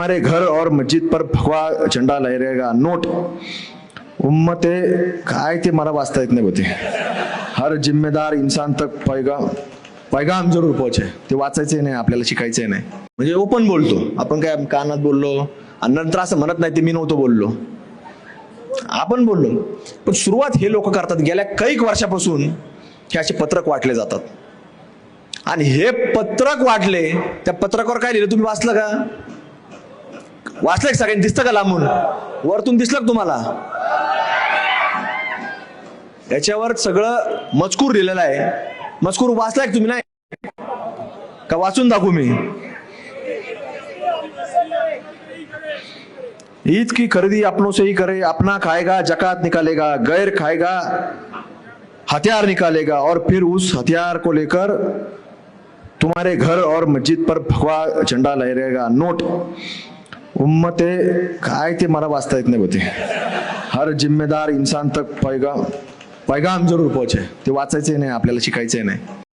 हमारे घर और मस्जिद पर भगवा झंडा लहरेगा नोट उम्मते काय ते मला वाचता येत नाही होते. हर जिम्मेदार इंसान तक पैगाम जरूर पोहोचे. ते वाचायचे नाही आपल्याला, शिकायचंय नाही. म्हणजे ओपन बोलतो आपण, काय कानात बोललो आणि नंतर असं म्हणत नाही ते मी नव्हतो बोललो, आपण बोललो. पण सुरुवात हे लोक करतात. गेल्या कैक वर्षापासून हे असे पत्रक वाटले जातात आणि हे पत्रक वाटले. त्या पत्रकावर काय लिहिलं तुम्ही वाचलं का? वाचलंय सगळ्यांनी? दिसतं का लांबून? वरतून दिसलं का तुम्हाला? याच्यावर सगळं मजकूर लिहिलेला आहे. मजकूर वाचलाय तुम्ही? नाही का? वाचून दाखवू मी? ईद की खरीदी अपनों से ही करे, अपना खाएगा जकात निकालेगा, गैर खाएगा हथियार निकालेगा और फिर उस हथियार को लेकर तुम्हारे घर और मस्जिद पर भगवा झंडा लहरेगा नोट उम्मते काय ते मला वाचता येत नाही होते. हर जिम्मेदार इंसान तक पैगाम जरूर पोहोचे. ते वाचायचे नाही आपल्याला, शिकायचंय नाही.